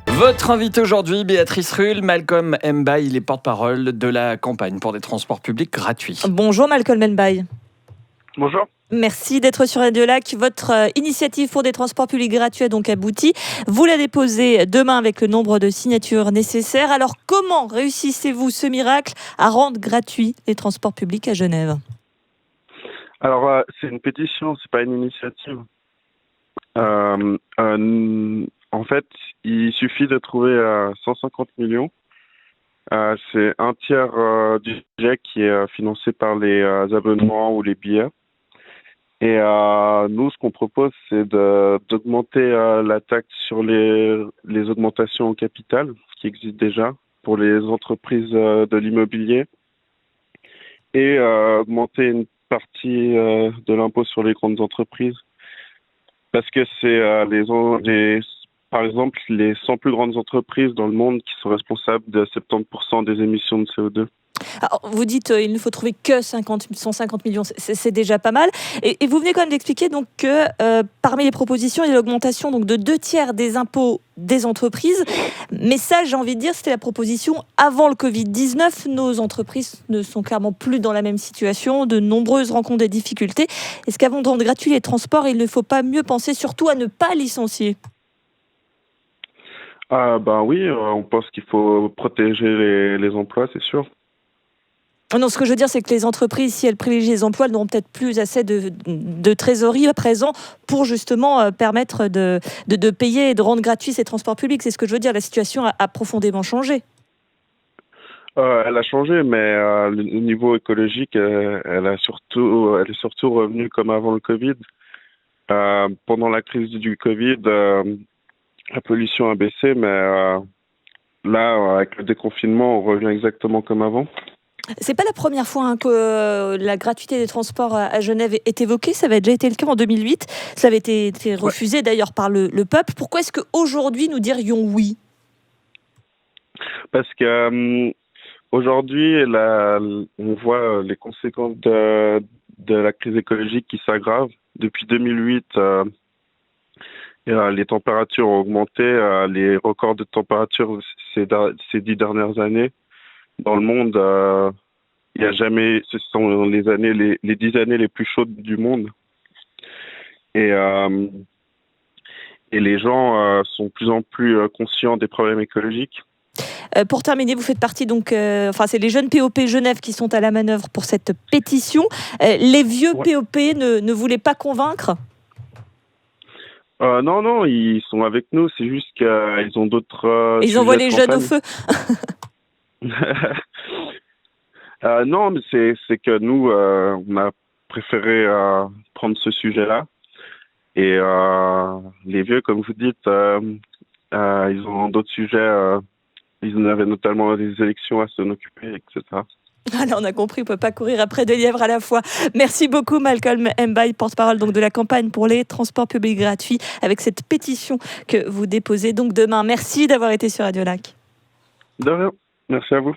Votre invité aujourd'hui, Béatrice Rulle, Malcolm Mbaye, il est porte-parole de la campagne pour des transports publics gratuits. Bonjour Malcolm Mbaye. Bonjour. Merci d'être sur Radio Lac. Votre initiative pour des transports publics gratuits a donc abouti. Vous la déposez demain avec le nombre de signatures nécessaires. Alors comment réussissez-vous ce miracle à rendre gratuits les transports publics à Genève ? Alors, c'est une pétition, c'est pas une initiative. En fait, il suffit de trouver 150 millions. C'est un tiers du budget qui est financé par les abonnements ou les billets. Et nous, ce qu'on propose, c'est d'augmenter la taxe sur les augmentations au capital, qui existent déjà pour les entreprises de l'immobilier, et augmenter une partie de l'impôt sur les grandes entreprises. Parce que c'est par exemple, les 100 plus grandes entreprises dans le monde qui sont responsables de 70% des émissions de CO2. Alors, vous dites il ne faut trouver que 150 millions, c'est déjà pas mal. Et vous venez quand même d'expliquer donc, que parmi les propositions, il y a l'augmentation donc, de 2/3 des impôts des entreprises. Mais ça, j'ai envie de dire, c'était la proposition avant le Covid-19. Nos entreprises ne sont clairement plus dans la même situation. De nombreuses rencontrent des difficultés. Est-ce qu'avant de rendre gratuits les transports, il ne faut pas mieux penser surtout à ne pas licencier ? Oui, on pense qu'il faut protéger les emplois, c'est sûr. Non, ce que je veux dire, c'est que les entreprises, si elles privilégient les emplois, elles n'auront peut-être plus assez de trésorerie à présent pour justement permettre de payer et de rendre gratuits ces transports publics. C'est ce que je veux dire. La situation a profondément changé. Elle a changé, mais le niveau écologique, elle est surtout revenue comme avant le Covid. Pendant la crise du Covid, la pollution a baissé, mais là, avec le déconfinement, on revient exactement comme avant. C'est pas la première fois que la gratuité des transports à Genève est évoquée. Ça avait déjà été le cas en 2008. Ça avait été refusé d'ailleurs par le peuple. Pourquoi est-ce qu'aujourd'hui nous dirions oui ? Parce que aujourd'hui, on voit les conséquences de la crise écologique qui s'aggravent. Depuis 2008, les températures ont augmenté. Les records de température ces 10 dernières années dans le monde, il y a jamais. Ce sont les 10 années les plus chaudes du monde. Et les gens sont de plus en plus conscients des problèmes écologiques. Pour terminer, vous faites partie donc, c'est les jeunes POP Genève qui sont à la manœuvre pour cette pétition. Les vieux POP ne voulaient pas convaincre ? Non, ils sont avec nous. C'est juste qu'ils ont d'autres. Ils envoient les jeunes au feu. Non, mais c'est que nous, on a préféré prendre ce sujet-là. Et les vieux, comme vous dites, ils ont d'autres sujets. Ils en avaient notamment des élections à s'en occuper, etc. Alors, on a compris, on ne peut pas courir après 2 lièvres à la fois. Merci beaucoup, Malcolm Mbaye, porte-parole donc, de la campagne pour les transports publics gratuits, avec cette pétition que vous déposez donc demain. Merci d'avoir été sur Radio Lac. De rien. Merci à vous.